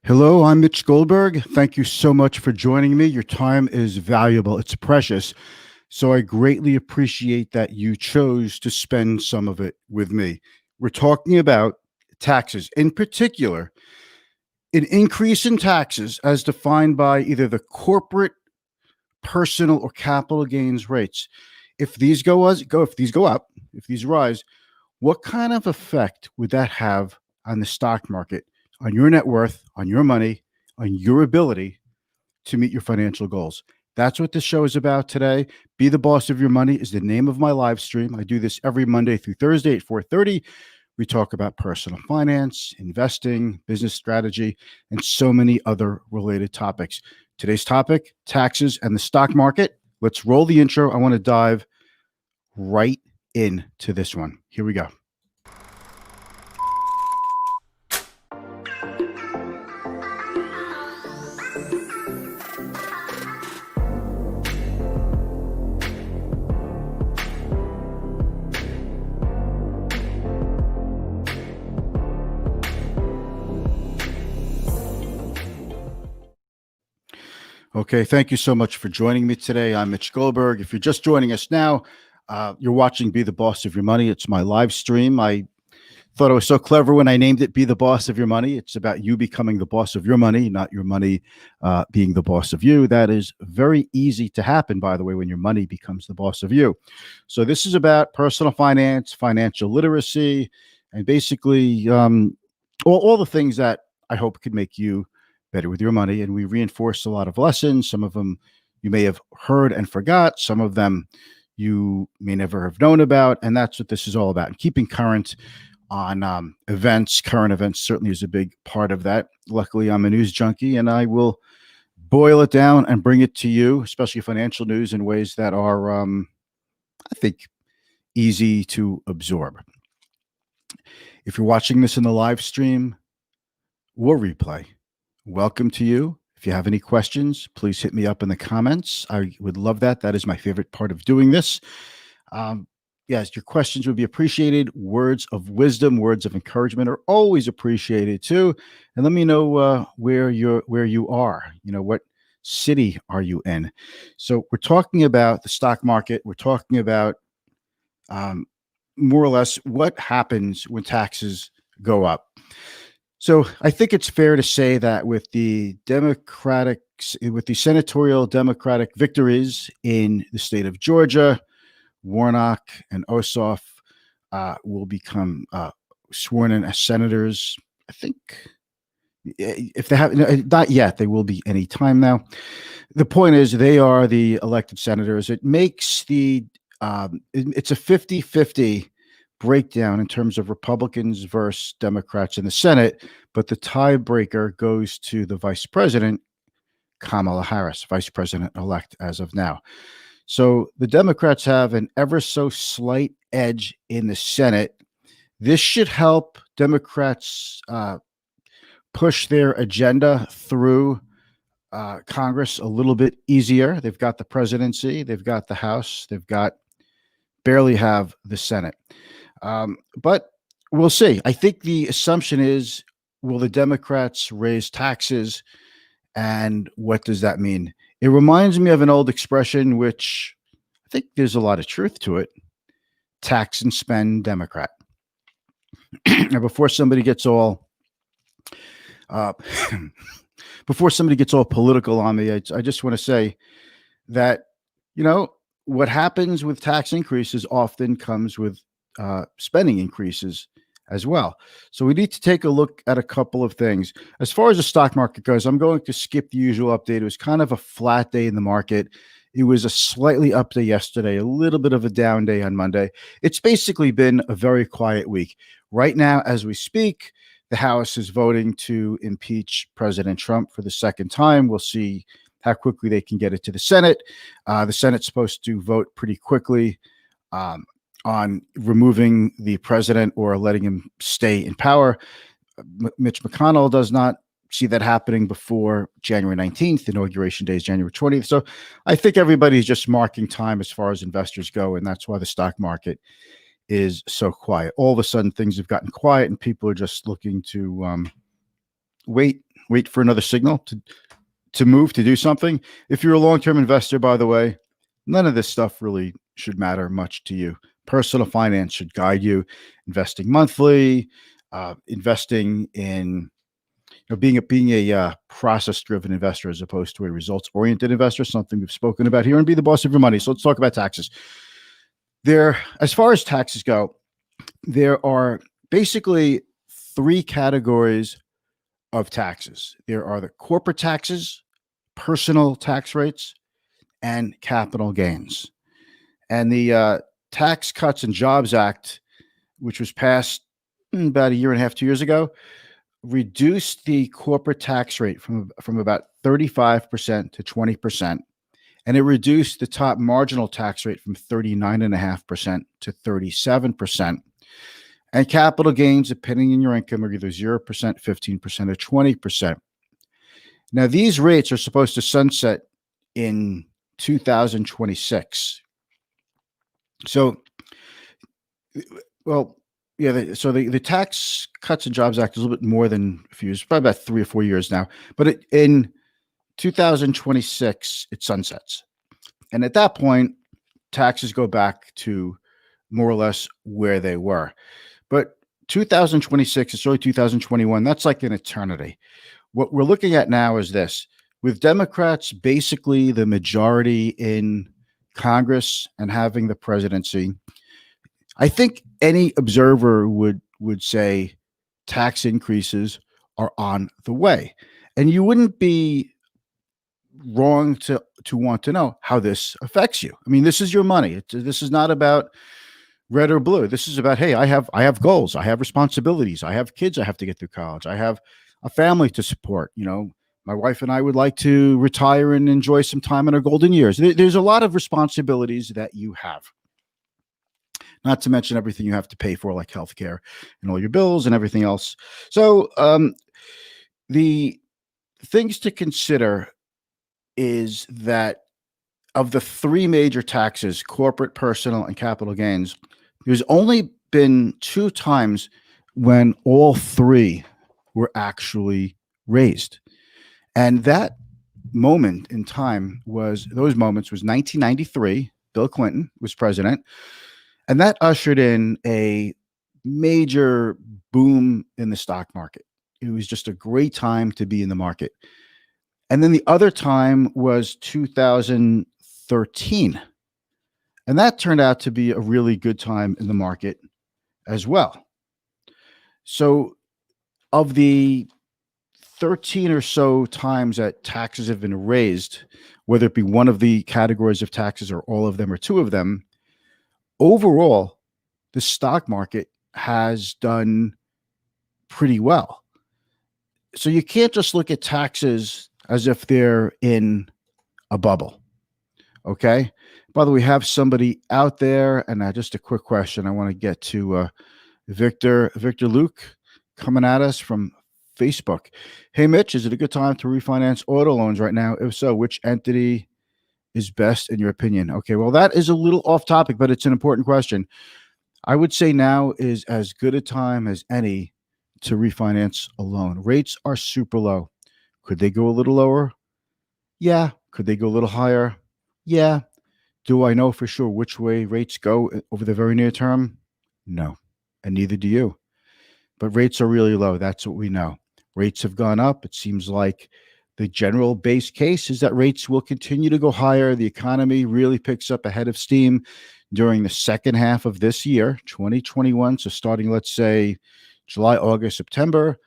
Hello, I'm Mitch Goldberg. Thank you so much for joining me. Your time is valuable, it's precious. So I greatly appreciate that you chose to spend some of it with me. We're talking about taxes, in particular, an increase in taxes as defined by either the corporate, personal, or capital gains rates. If these if these go up, if these rise, what kind of effect would that have on the stock market, on your net worth, on your money, on your ability to meet your financial goals? That's what this show is about today. Be the Boss of Your Money is the name of my live stream. I do this every Monday through Thursday at 4:30. We talk about personal finance, investing, business strategy, and so many other related topics. Today's topic, taxes and the stock market. Let's roll the intro. I want to dive right into this one. Here we go. Okay, thank you so much for joining me today. I'm Mitch Goldberg. If you're just joining us now, you're watching Be the Boss of Your Money. It's my live stream. I thought it was so clever when I named it Be the Boss of Your Money. It's about you becoming the boss of your money, not your money being the boss of you. That is very easy to happen, by the way, when your money becomes the boss of you. So this is about personal finance, financial literacy, and basically all the things that I hope could make you better with your money. And we reinforce a lot of lessons. Some of them you may have heard and forgot. Some of them you may never have known about. And that's what this is all about. And keeping current on events, current events certainly is a big part of that. Luckily, I'm a news junkie and I will boil it down and bring it to you, especially financial news, in ways that are, I think, easy to absorb. If you're watching this in the live stream or replay, welcome to you. If you have any questions, please hit me up in the comments. I would love that. That is my favorite part of doing this. Yes, your questions would be appreciated. Words of wisdom, words of encouragement are always appreciated too. And let me know where you are. You know, what city are you in? So we're talking about the stock market. We're talking about more or less what happens when taxes go up. So I think it's fair to say that with the senatorial Democratic victories in the state of Georgia, Warnock and Ossoff will become sworn in as senators. I think if they have not yet, they will be any time now. The point is they are the elected senators. It makes it's a 50-50 breakdown in terms of Republicans versus Democrats in the Senate, but the tiebreaker goes to the vice president, Kamala Harris, vice president-elect as of now. So the Democrats have an ever so slight edge in the Senate. This should help Democrats push their agenda through Congress a little bit easier. They've got the presidency, they've got the House, barely have the Senate. But we'll see. I think the assumption is, will the Democrats raise taxes? And what does that mean? It reminds me of an old expression, which I think there's a lot of truth to it. Tax and spend Democrat. Now, before somebody gets all political on me, I just want to say that, you know, what happens with tax increases often comes with spending increases as well. So we need to take a look at a couple of things. As far as the stock market goes, I'm going to skip the usual update. It was kind of a flat day in the market. It was a slightly up day yesterday, a little bit of a down day on Monday. It's basically been a very quiet week. Right now, as we speak, the House is voting to impeach President Trump for the second time. We'll see how quickly they can get it to the Senate. The Senate's supposed to vote pretty quickly on removing the president or letting him stay in power. Mitch McConnell does not see that happening before January 19th. Inauguration day is January 20th. So I think everybody's just marking time as far as investors go, and that's why the stock market is so quiet. All of a sudden, things have gotten quiet, and people are just looking to wait wait for another signal to move, to do something. If you're a long-term investor, by the way, none of this stuff really should matter much to you. Personal finance should guide you. Investing monthly, investing in, being a process-driven investor as opposed to a results-oriented investor, something we've spoken about here and Be the Boss of Your Money. So let's talk about taxes. As far as taxes go, there are basically three categories of taxes. There are the corporate taxes, personal tax rates, and capital gains. And the Tax Cuts and Jobs Act, which was passed about a year and a half, 2 years ago, reduced the corporate tax rate from about 35% to 20%. And it reduced the top marginal tax rate from 39.5% to 37%. And capital gains, depending on your income, are either 0%, 15%, or 20%. Now, these rates are supposed to sunset in 2026. So, well, yeah, so the Tax Cuts and Jobs Act is a little bit more than a few years, probably about 3 or 4 years now. But in 2026, it sunsets. And at that point, taxes go back to more or less where they were. But 2026, it's really 2021. That's like an eternity. What we're looking at now is this. With Democrats basically the majority in Congress and having the presidency, I think any observer would say tax increases are on the way. And you wouldn't be wrong to want to know how this affects you. I mean, this is your money. This is not about red or blue. This is about, hey, I have goals. I have responsibilities. I have kids I have to get through college. I have a family to support. My wife and I would like to retire and enjoy some time in our golden years. There's a lot of responsibilities that you have, not to mention everything you have to pay for, like healthcare and all your bills and everything else. So the things to consider is that of the three major taxes, corporate, personal, and capital gains, there's only been 2 times when all three were actually raised. And that moment in time was 1993. Bill Clinton was president. And that ushered in a major boom in the stock market. It was just a great time to be in the market. And then the other time was 2013. And that turned out to be a really good time in the market as well. So of the 13 or so times that taxes have been raised, whether it be one of the categories of taxes or all of them or 2 of them, overall, the stock market has done pretty well. So you can't just look at taxes as if they're in a bubble. Okay. By the way, we have somebody out there, and just a quick question. I want to get to Victor Luke coming at us from Facebook. Hey, Mitch, is it a good time to refinance auto loans right now? If so, which entity is best in your opinion? Okay, well, that is a little off topic, but it's an important question. I would say now is as good a time as any to refinance a loan. Rates are super low. Could they go a little lower? Yeah. Could they go a little higher? Yeah. Do I know for sure which way rates go over the very near term? No, and neither do you. But rates are really low. That's what we know. Rates have gone up. It seems like the general base case is that rates will continue to go higher. The economy really picks up ahead of steam during the second half of this year, 2021. So starting, let's say, July, August, September,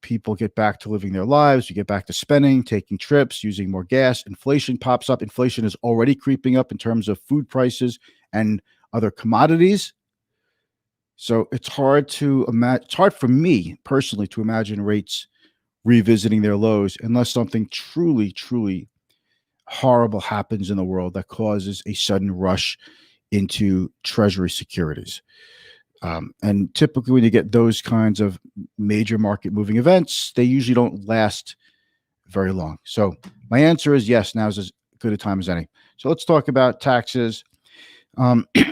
people get back to living their lives. You get back to spending, taking trips, using more gas. Inflation pops up. Inflation is already creeping up in terms of food prices and other commodities. So it's hard to imagine. It's hard for me personally to imagine rates revisiting their lows unless something truly, truly horrible happens in the world that causes a sudden rush into treasury securities. And typically when you get those kinds of major market moving events, they usually don't last very long. So my answer is yes, now is as good a time as any. So let's talk about taxes.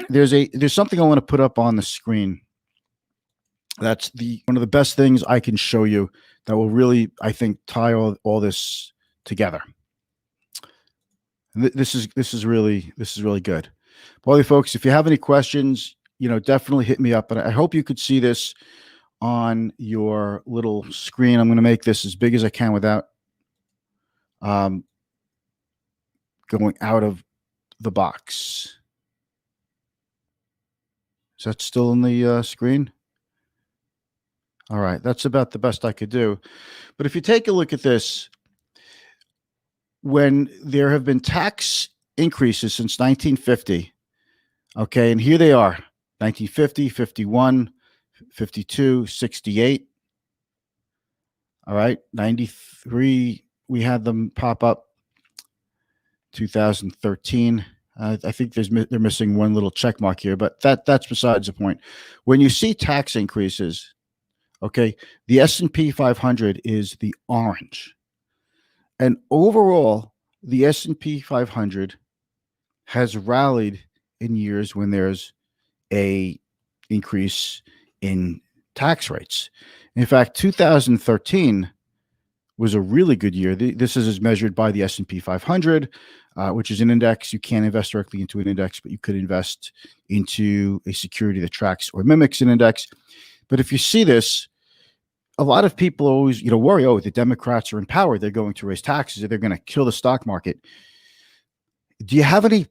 There's something I want to put up on the screen. That's the one of the best things I can show you that will really, I think, tie all this together. And this is really good. Well, folks, if you have any questions, definitely hit me up. And I hope you could see this on your little screen. I'm going to make this as big as I can without um, going out of the box. Is that still in the screen? All right, that's about the best I could do. But if you take a look at this, when there have been tax increases since 1950, okay, and here they are, 1950, 51, 52, 68. All right, 93, we had them pop up. 2013. I think they're missing one little check mark here, but that's besides the point. When you see tax increases, okay, the S&P 500 is the orange, and overall, the S&P 500 has rallied in years when there's a increase in tax rates. In fact, 2013 was a really good year. This is as measured by the S&P 500, which is an index. You can't invest directly into an index, but you could invest into a security that tracks or mimics an index. But if you see this, a lot of people always, worry, oh, the Democrats are in power. They're going to raise taxes. They're going to kill the stock market. Do you have any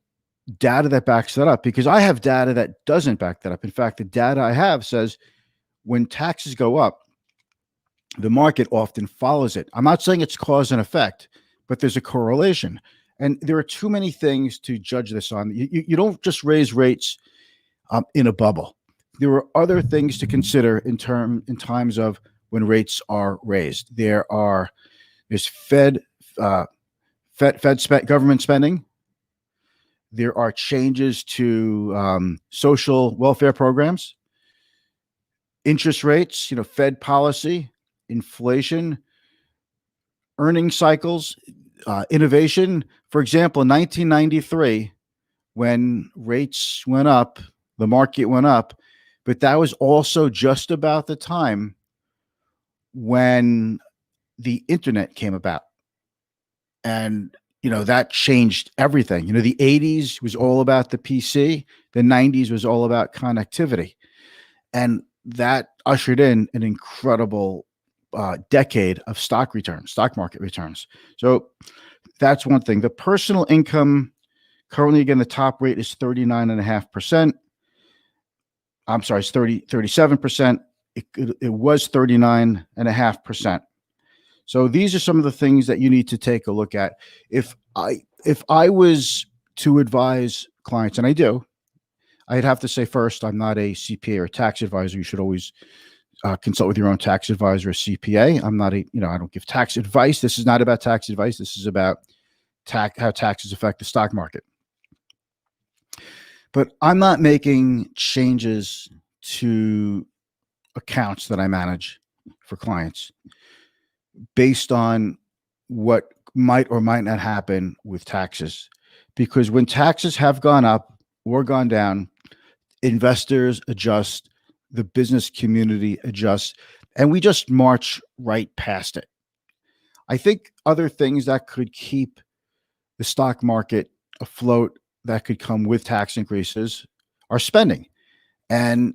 data that backs that up? Because I have data that doesn't back that up. In fact, the data I have says when taxes go up, the market often follows it. I'm not saying it's cause and effect, but there's a correlation. And there are too many things to judge this on. You don't just raise rates in a bubble. There are other things to consider in times of when rates are raised. There's government spending. There are changes to social welfare programs, interest rates, Fed policy, inflation, earning cycles, innovation. For example, in 1993, when rates went up, the market went up, but that was also just about the time when the internet came about. And, that changed everything. The 80s was all about the PC. The 90s was all about connectivity. And that ushered in an incredible decade of stock market returns. So that's one thing. The personal income, currently, again, the top rate is 39.5%. I'm sorry, it's 37%. It was 39.5%. So these are some of the things that you need to take a look at. If I was to advise clients, and I do, I'd have to say first, I'm not a CPA or tax advisor. You should always consult with your own tax advisor or CPA. I'm not I don't give tax advice. This is not about tax advice. This is about how taxes affect the stock market. But I'm not making changes to accounts that I manage for clients based on what might or might not happen with taxes. Because when taxes have gone up or gone down, investors adjust, the business community adjusts, and we just march right past it. I think other things that could keep the stock market afloat that could come with tax increases are spending. And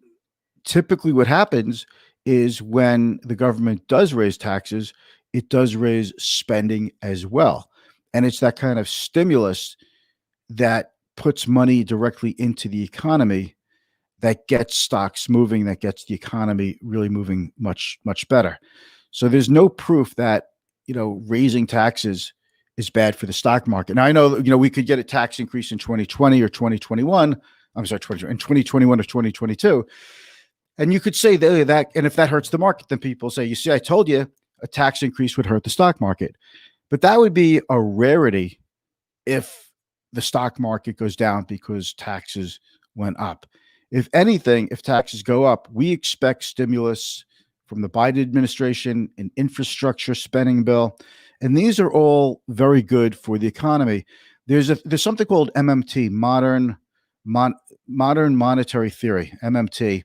typically what happens is when the government does raise taxes, it does raise spending as well. And it's that kind of stimulus that puts money directly into the economy that gets stocks moving, that gets the economy really moving much, much better. So there's no proof that, raising taxes is bad for the stock market. Now, I know, we could get a tax increase in 2020 or 2021. I'm sorry, in 2021 or 2022. And you could say that, and if that hurts the market, then people say, you see, I told you a tax increase would hurt the stock market. But that would be a rarity if the stock market goes down because taxes went up. If anything, if taxes go up, we expect stimulus from the Biden administration, an infrastructure spending bill, and these are all very good for the economy. There's something called MMT, modern monetary theory, MMT,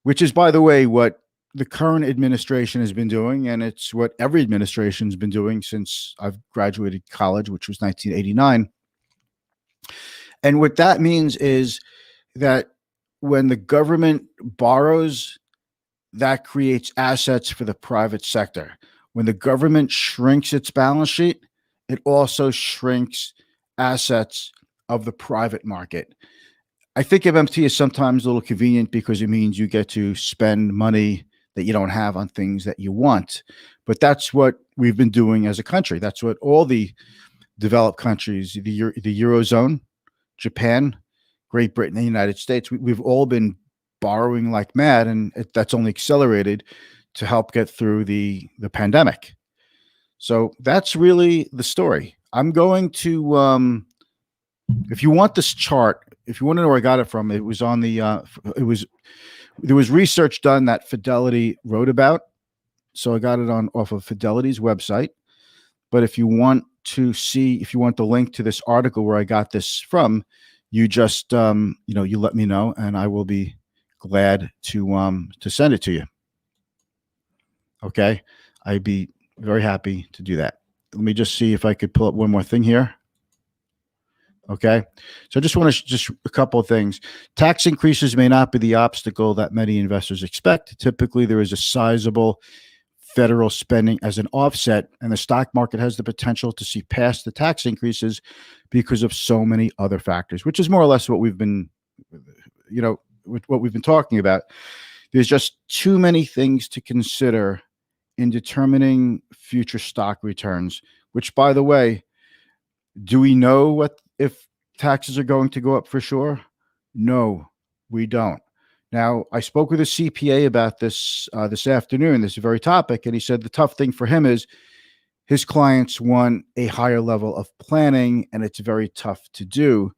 which is, by the way, what the current administration has been doing, and it's what every administration has been doing since I've graduated college, which was 1989. And what that means is that when the government borrows, that creates assets for the private sector. When the government shrinks its balance sheet, it also shrinks assets of the private market. I think MMT is sometimes a little convenient because it means you get to spend money that you don't have on things that you want. But that's what we've been doing as a country. That's what all the developed countries, the Eurozone, Japan, Great Britain, and the United States, we've all been borrowing like mad, and that's only accelerated to help get through the pandemic. So that's really the story. I'm going to, if you want this chart, if you want to know where I got it from, it was on the, there was research done that Fidelity wrote about. So I got it off of Fidelity's website. But if you want to see, if you want the link to this article where I got this from, you just, you let me know, and I will be glad to send it to you. Okay. I'd be very happy to do that. Let me just see if I could pull up one more thing here. Okay. So I just want to just a couple of things. Tax increases may not be the obstacle that many investors expect. Typically, there is a sizable federal spending as an offset, and the stock market has the potential to see past the tax increases because of so many other factors, which is more or less what we've been, what we've been talking about. There's just too many things to consider in determining future stock returns, which, by the way, do we know what if taxes are going to go up for sure? No, we don't. Now, I spoke with a CPA about this this afternoon, this very topic, and he said the tough thing for him is his clients want a higher level of planning, and it's very tough to do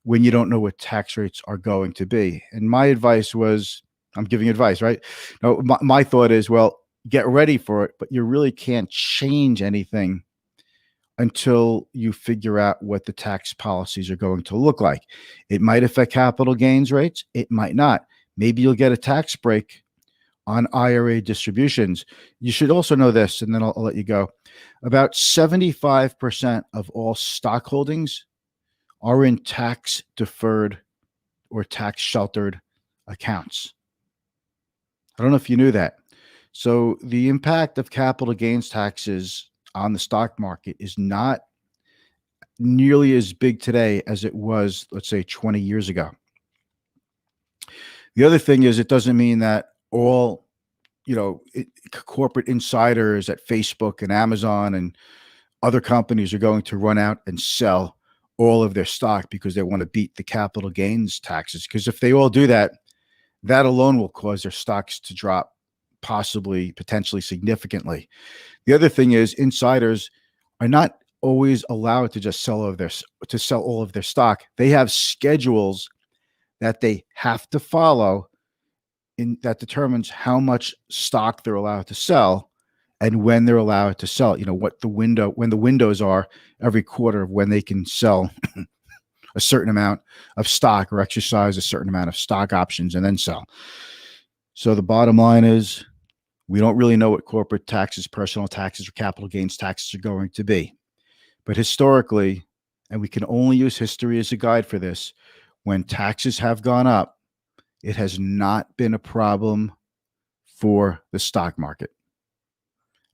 when you don't know what tax rates are going to be. And my advice was, I'm giving advice, right? No, my thought is, well, get ready for it, but you really can't change anything until you figure out what the tax policies are going to look like. It might affect capital gains rates. It might not. Maybe you'll get a tax break on IRA distributions. You should also know this, and then I'll let you go. About 75% of all stock holdings are in tax deferred or tax sheltered accounts. I don't know if you knew that. So the impact of capital gains taxes on the stock market is not nearly as big today as it was, let's say, 20 years ago. The other thing is, it doesn't mean that all, corporate insiders at Facebook and Amazon and other companies are going to run out and sell all of their stock because they want to beat the capital gains taxes. Because if they all do that, that alone will cause their stocks to drop, potentially significantly. The other thing is, insiders are not always allowed to just sell all of their stock. They have schedules that they have to follow that determines how much stock they're allowed to sell and when they're allowed to sell. When the windows are every quarter of when they can sell a certain amount of stock or exercise a certain amount of stock options and then sell. So the bottom line is, we don't really know what corporate taxes, personal taxes, or capital gains taxes are going to be. But historically, and we can only use history as a guide for this, when taxes have gone up, it has not been a problem for the stock market.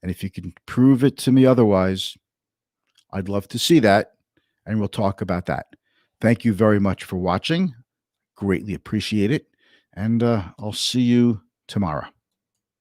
And if you can prove it to me otherwise, I'd love to see that, and we'll talk about that. Thank you very much for watching. Greatly appreciate it. And I'll see you tomorrow.